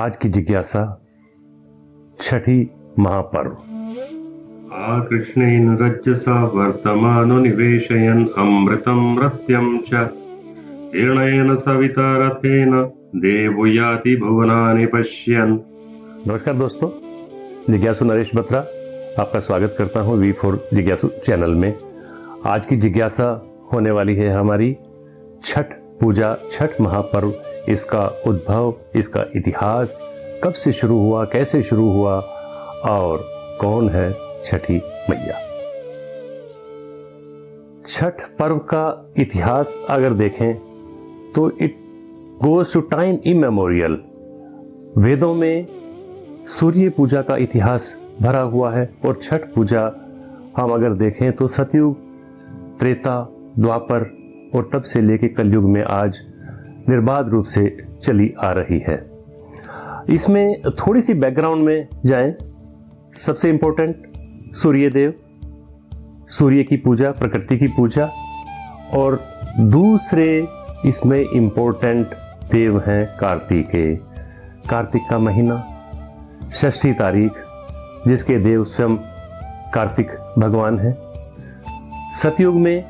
आज की जिज्ञासा छठी महापर्व। कृष्णेन रजसा वर्तमानो निवेशयन् अमृतं मृत्यं च हिरण्येन सविता रथेन देवो याति भुवनानि पश्यन्। नमस्कार दोस्तों, जिज्ञासु नरेश बत्रा आपका स्वागत करता हूं V4 जिज्ञासु चैनल में। आज की जिज्ञासा होने वाली है हमारी छठ पूजा, छठ महापर्व, इसका उद्भव, इसका इतिहास, कब से शुरू हुआ, कैसे शुरू हुआ और कौन है छठी मैया। छठ पर्व का इतिहास अगर देखें तो it goes to time immemorial. वेदों में सूर्य पूजा का इतिहास भरा हुआ है और छठ पूजा हम अगर देखें तो सतयुग, त्रेता, द्वापर और तब से लेकर कलयुग में आज निर्बाध रूप से चली आ रही है। इसमें थोड़ी सी बैकग्राउंड में जाएं। सबसे इंपॉर्टेंट सूर्य देव, सूर्य की पूजा, प्रकृति की पूजा, और दूसरे इसमें इंपॉर्टेंट देव हैं कार्तिकेय। कार्तिक का महीना, षष्ठी तारीख, जिसके देव स्वयं कार्तिक भगवान हैं। सतयुग में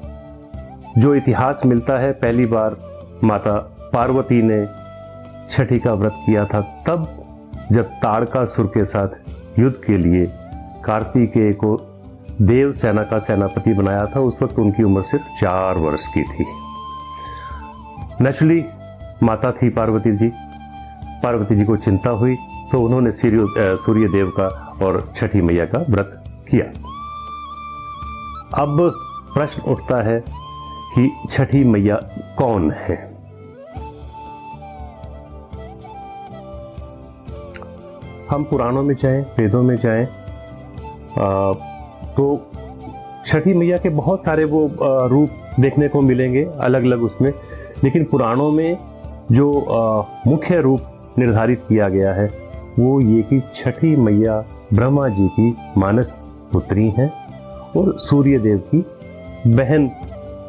जो इतिहास मिलता है, पहली बार माता पार्वती ने छठी का व्रत किया था, तब जब ताड़कासुर के साथ युद्ध के लिए कार्तिकेय को देव सेना का सेनापति बनाया था। उस वक्त उनकी उम्र सिर्फ 4 वर्ष की थी। नेचुरली माता थी पार्वती जी को चिंता हुई तो उन्होंने सूर्य देव का और छठी मैया का व्रत किया। अब प्रश्न उठता है कि छठी मैया कौन है। हम पुराणों में जाएं, वेदों में जाएं तो छठी मैया के बहुत सारे वो रूप देखने को मिलेंगे अलग अलग उसमें, लेकिन पुराणों में जो मुख्य रूप निर्धारित किया गया है वो ये कि छठी मैया ब्रह्मा जी की मानस पुत्री हैं और सूर्य देव की बहन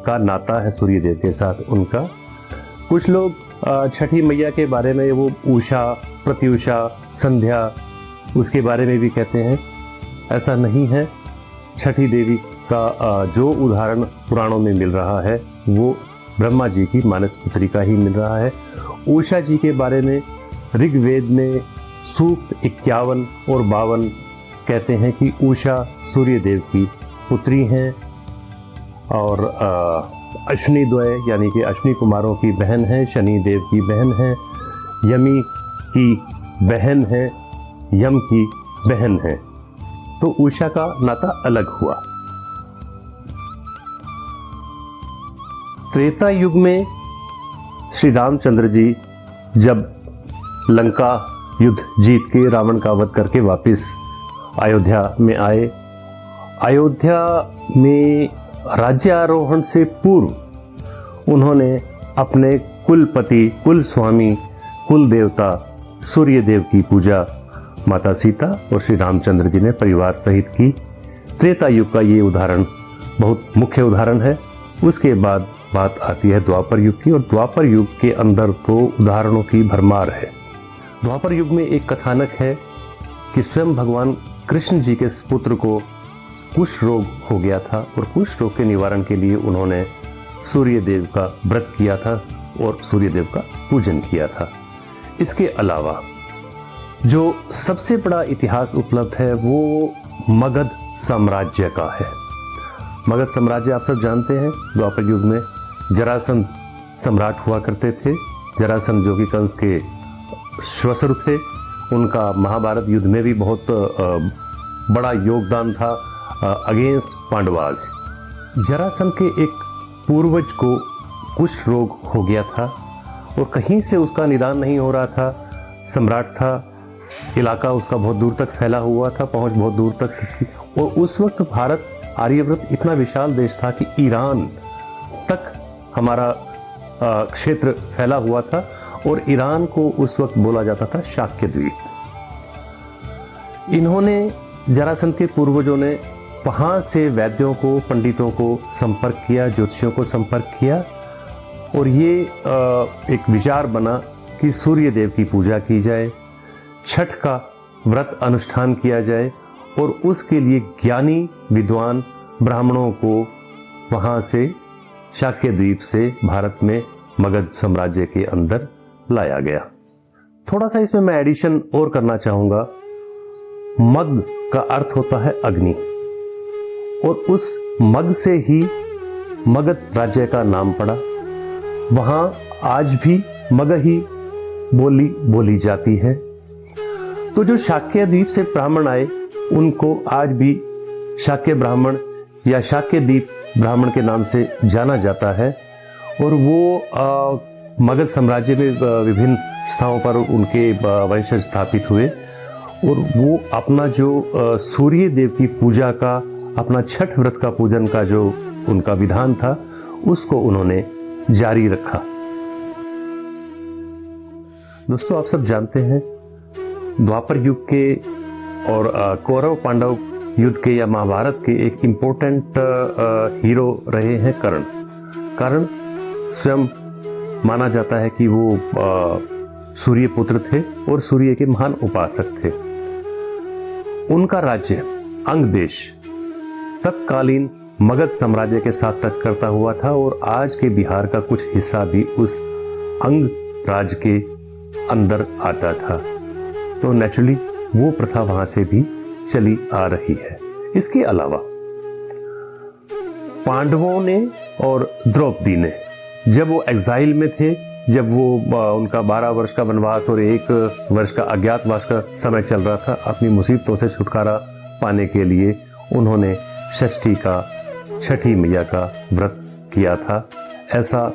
का नाता है सूर्य देव के साथ उनका। कुछ लोग छठी मैया के बारे में वो उषा, प्रत्युषा, संध्या, उसके बारे में भी कहते हैं। ऐसा नहीं है। छठी देवी का जो उदाहरण पुराणों में मिल रहा है वो ब्रह्मा जी की मानस पुत्री का ही मिल रहा है। उषा जी के बारे में ऋग्वेद में सूक्त 51 और 52 कहते हैं कि उषा सूर्य देव की पुत्री हैं और अश्विनी द्वय यानी कि अश्विनी कुमारों की बहन है, शनि देव की बहन है, यमी की बहन है, यम की बहन है। तो उषा का नाता अलग हुआ। त्रेता युग में श्री रामचंद्र जी जब लंका युद्ध जीत के रावण का वध करके वापस अयोध्या में आए, अयोध्या में राज्यारोहण से पूर्व उन्होंने अपने कुलपति, कुल स्वामी, कुल देवता सूर्य देव की पूजा माता सीता और श्री रामचंद्र जी ने परिवार सहित की। त्रेता युग का ये उदाहरण बहुत मुख्य उदाहरण है। उसके बाद बात आती है द्वापर युग की, और द्वापर युग के अंदर तो उदाहरणों की भरमार है। द्वापर युग में एक कथानक है कि स्वयं भगवान कृष्ण जी के पुत्र को कुष्ठ रोग हो गया था और कुष्ठ रोग के निवारण के लिए उन्होंने सूर्य देव का व्रत किया था और सूर्य देव का पूजन किया था। इसके अलावा जो सबसे बड़ा इतिहास उपलब्ध है वो मगध साम्राज्य का है। मगध साम्राज्य आप सब जानते हैं, द्वापर युग में जरासंध सम्राट हुआ करते थे। जरासंध जो कि कंस के श्वशुर थे, उनका महाभारत युद्ध में भी बहुत बड़ा योगदान था अगेंस्ट पांडवास। जरासंध के एक पूर्वज को कुष्ठ रोग हो गया था और कहीं से उसका निदान नहीं हो रहा था। सम्राट था, इलाका उसका बहुत दूर तक फैला हुआ था, पहुंच बहुत दूर तक थी। और उस वक्त भारत, आर्यव्रत इतना विशाल देश था कि ईरान तक हमारा क्षेत्र फैला हुआ था और ईरान को उस वक्त बोला जाता था शाक्य द्वीप। इन्होंने, जरासंध के पूर्वजों ने वहाँ से वैद्यों को, पंडितों को संपर्क किया, ज्योतिषियों को संपर्क किया और ये एक विचार बना कि सूर्य देव की पूजा की जाए। छठ का व्रत अनुष्ठान किया जाए और उसके लिए ज्ञानी विद्वान ब्राह्मणों को वहां से शाक्य द्वीप से भारत में मगध साम्राज्य के अंदर लाया गया। थोड़ा सा इसमें मैं एडिशन और करना चाहूंगा। मग का अर्थ होता है अग्नि, और उस मग से ही मगध राज्य का नाम पड़ा। वहां आज भी मगही बोली बोली जाती है। तो जो शाक्य द्वीप से ब्राह्मण आए उनको आज भी शाक्य ब्राह्मण या शाक्य द्वीप ब्राह्मण के नाम से जाना जाता है। और वो मगध साम्राज्य में विभिन्न स्थानों पर उनके वंशज स्थापित हुए, और वो अपना जो सूर्य देव की पूजा का, अपना छठ व्रत का पूजन का जो उनका विधान था उसको उन्होंने जारी रखा। दोस्तों, आप सब जानते हैं द्वापर युग के और कौरव पांडव युद्ध के या महाभारत के एक इम्पोर्टेंट हीरो रहे हैं कर्ण। कर्ण स्वयं माना जाता है कि वो सूर्य पुत्र थे और सूर्य के महान उपासक थे। उनका राज्य अंग देश तत्कालीन मगध साम्राज्य के साथ टच करता हुआ था, और आज के बिहार का कुछ हिस्सा भी उस अंग राज के अंदर आता था। तो नेचुरली वो प्रथा वहां से भी चली आ रही है। इसके अलावा पांडवों ने और द्रौपदी ने जब वो एग्जाइल में थे, जब वो उनका 12 वर्ष का वनवास और 1 वर्ष का अज्ञातवास का समय चल रहा था, अपनी मुसीबतों से छुटकारा पाने के लिए उन्होंने षष्ठी का, छठी मैया का व्रत किया था। ऐसा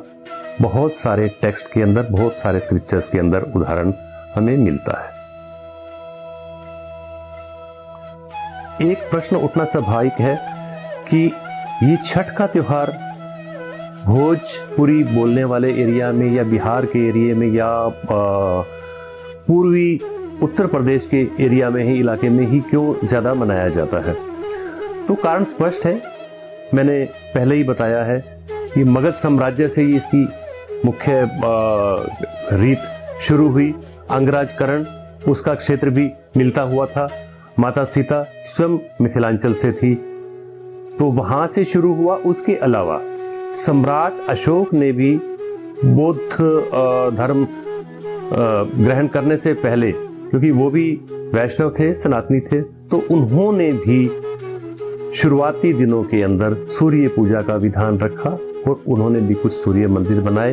बहुत सारे टेक्स्ट के अंदर, बहुत सारे स्क्रिप्चर्स के अंदर उदाहरण हमें मिलता है। एक प्रश्न उठना स्वाभाविक है कि ये छठ का त्योहार भोजपुरी बोलने वाले एरिया में या बिहार के एरिया में या पूर्वी उत्तर प्रदेश के एरिया में ही, इलाके में ही क्यों ज्यादा मनाया जाता है? तो कारण स्पष्ट है। मैंने पहले ही बताया है कि मगध साम्राज्य से ही इसकी मुख्य रीत शुरू हुई। अंगराज कर्ण, उसका क्षेत्र भी मिलता हुआ था। माता सीता स्वयं मिथिलांचल से थी, तो वहां से शुरू हुआ। उसके अलावा सम्राट अशोक ने भी बौद्ध धर्म ग्रहण करने से पहले, क्योंकि वो भी वैष्णव थे, सनातनी थे, तो उन्होंने भी शुरुआती दिनों के अंदर सूर्य पूजा का विधान रखा और उन्होंने भी कुछ सूर्य मंदिर बनाए।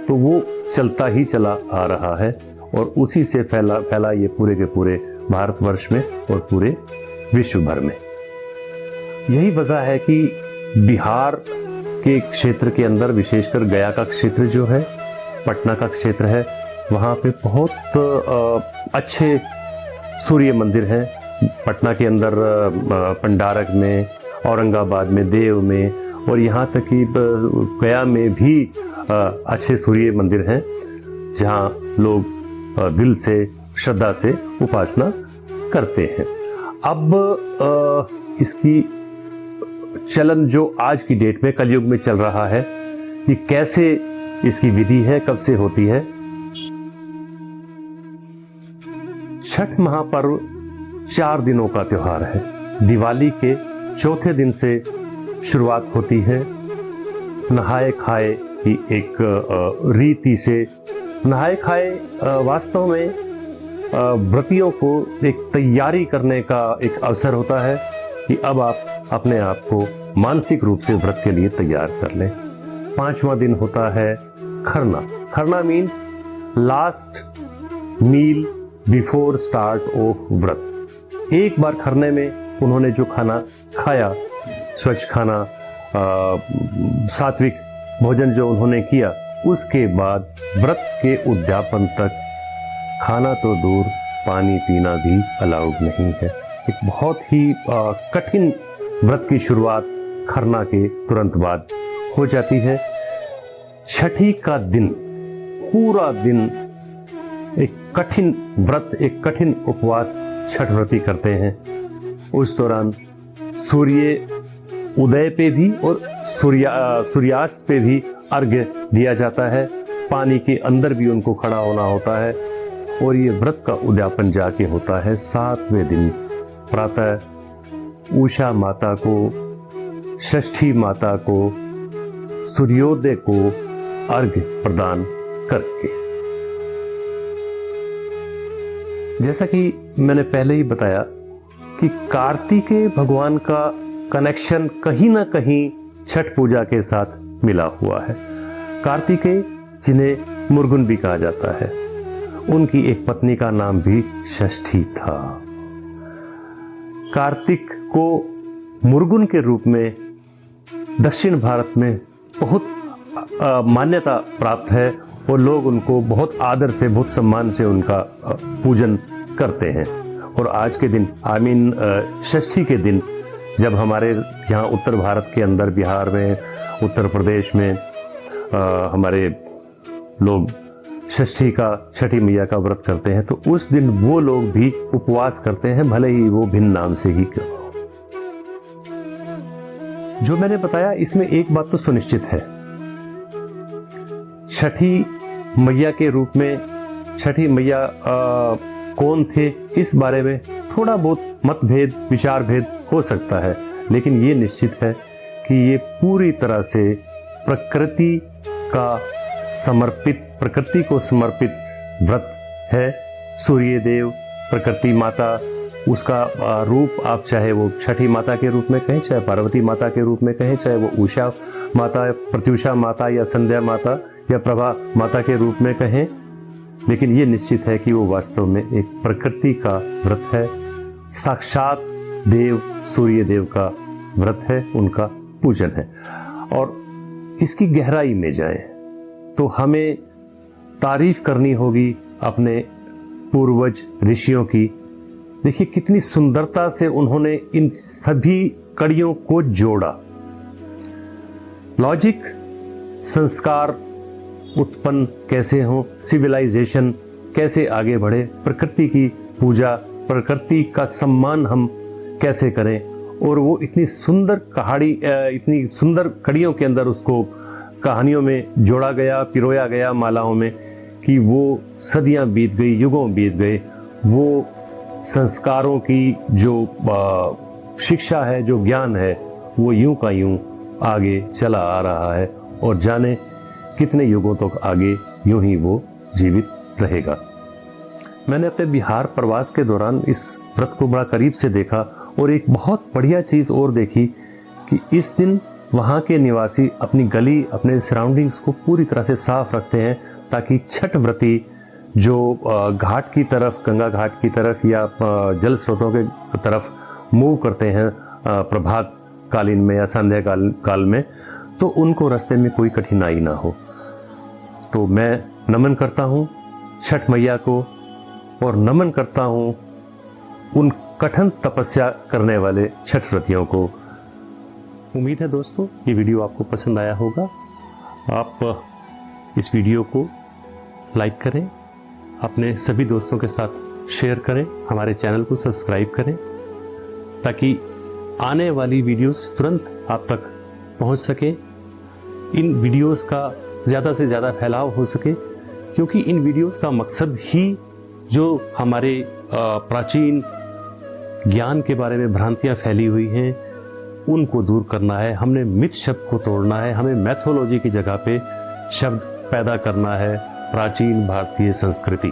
तो वो चलता ही चला आ रहा है और उसी से फैला ये पूरे के पूरे भारतवर्ष में और पूरे विश्व भर में। यही वजह है कि बिहार के क्षेत्र के अंदर, विशेषकर गया का क्षेत्र जो है, पटना का क्षेत्र है, वहाँ पे बहुत अच्छे सूर्य मंदिर हैं। पटना के अंदर पंडारक में, औरंगाबाद में, देव में, और यहाँ तक कि गया में भी अच्छे सूर्य मंदिर हैं जहाँ लोग दिल से, श्रद्धा से उपासना करते हैं। अब इसकी चलन जो आज की डेट में, कलयुग में चल रहा है, कि कैसे इसकी विधि है, कब से होती है। छठ महापर्व 4 दिनों का त्योहार है। दिवाली के चौथे दिन से शुरुआत होती है। नहाए खाए की एक रीति से, नहाए खाए वास्तव में व्रतियों को एक तैयारी करने का एक अवसर होता है कि अब आप अपने आप को मानसिक रूप से व्रत के लिए तैयार कर लें। 5वां दिन होता है Kharna. Kharna means last meal before start of व्रत। एक बार खरने में उन्होंने जो खाना खाया, स्वच्छ खाना, सात्विक भोजन जो उन्होंने किया, उसके बाद व्रत के उद्यापन तक खाना तो दूर, पानी पीना भी अलाउड नहीं है। एक बहुत ही कठिन व्रत की शुरुआत खरना के तुरंत बाद हो जाती है। छठी का दिन, पूरा दिन एक कठिन व्रत, एक कठिन उपवास छठ व्रती करते हैं। उस दौरान सूर्य उदय पे भी और सूर्यास्त पे भी अर्घ्य दिया जाता है। पानी के अंदर भी उनको खड़ा होना होता है और ये व्रत का उद्यापन जाके होता है 7वें दिन प्रातः उषा माता को, षष्ठी माता को, सूर्योदय को अर्घ्य प्रदान करके। जैसा कि मैंने पहले ही बताया कि कार्तिकेय भगवान का कनेक्शन कहीं ना कहीं छठ पूजा के साथ मिला हुआ है। कार्तिकेय जिन्हें मुर्गुन भी कहा जाता है, उनकी एक पत्नी का नाम भी षष्ठी था। कार्तिक को मुर्गुन के रूप में दक्षिण भारत में बहुत मान्यता प्राप्त है और लोग उनको बहुत आदर से, बहुत सम्मान से उनका पूजन करते हैं। और आज के दिन षष्ठी के दिन जब हमारे यहाँ उत्तर भारत के अंदर, बिहार में, उत्तर प्रदेश में हमारे लोग षष्ठी का, छठी मैया का व्रत करते हैं, तो उस दिन वो लोग भी उपवास करते हैं, भले ही वो भिन्न नाम से ही क्यों। जो मैंने बताया इसमें एक बात तो सुनिश्चित है, छठी मैया के रूप में छठी मैया कौन थे इस बारे में थोड़ा बहुत मतभेद, विचार भेद हो सकता है, लेकिन ये निश्चित है कि ये पूरी तरह से प्रकृति को समर्पित व्रत है। सूर्य देव, प्रकृति माता, उसका रूप आप चाहे वो छठी माता के रूप में कहें, चाहे पार्वती माता के रूप में कहें, चाहे वो उषा माता, प्रत्युषा माता या संध्या माता या प्रभा माता के रूप में कहें, लेकिन ये निश्चित है कि वो वास्तव में एक प्रकृति का व्रत है, साक्षात देव सूर्य देव का व्रत है, उनका पूजन है। और इसकी गहराई में जाएं तो हमें तारीफ करनी होगी अपने पूर्वज ऋषियों की। देखिए कितनी सुंदरता से उन्होंने इन सभी कड़ियों को जोड़ा। लॉजिक, संस्कार उत्पन्न कैसे हो, सिविलाइजेशन कैसे आगे बढ़े, प्रकृति की पूजा, प्रकृति का सम्मान हम कैसे करें, और वो इतनी सुंदर कहानी, इतनी सुंदर कड़ियों के अंदर उसको कहानियों में जोड़ा गया, पिरोया गया मालाओं में, कि वो सदियां बीत गई, युगों बीत गए, वो संस्कारों की जो शिक्षा है, जो ज्ञान है, वो यूं का यूं आगे चला आ रहा है और जाने कितने युगों तक आगे यूं ही वो जीवित रहेगा। मैंने अपने बिहार प्रवास के दौरान इस व्रत को बड़ा करीब से देखा और एक बहुत बढ़िया चीज़ और देखी कि इस दिन वहाँ के निवासी अपनी गली, अपने सराउंडिंग्स को पूरी तरह से साफ रखते हैं, ताकि छठ व्रती जो घाट की तरफ, गंगा घाट की तरफ या जल स्रोतों के तरफ मूव करते हैं प्रभात कालीन में या संध्या काल में, तो उनको रास्ते में कोई कठिनाई ना हो। तो मैं नमन करता हूँ छठ मैया को और नमन करता हूँ उन कठिन तपस्या करने वाले छठ व्रतियों को। उम्मीद है दोस्तों ये वीडियो आपको पसंद आया होगा। आप इस वीडियो को लाइक करें, अपने सभी दोस्तों के साथ शेयर करें, हमारे चैनल को सब्सक्राइब करें, ताकि आने वाली वीडियोस तुरंत आप तक पहुंच सके, इन वीडियोस का ज़्यादा से ज़्यादा फैलाव हो सके, क्योंकि इन वीडियोस का मकसद ही जो हमारे प्राचीन ज्ञान के बारे में भ्रांतियाँ फैली हुई हैं उनको दूर करना है। हमने मिथ शब्द को तोड़ना है, हमें मैथोलॉजी की जगह पे शब्द पैदा करना है, प्राचीन भारतीय संस्कृति।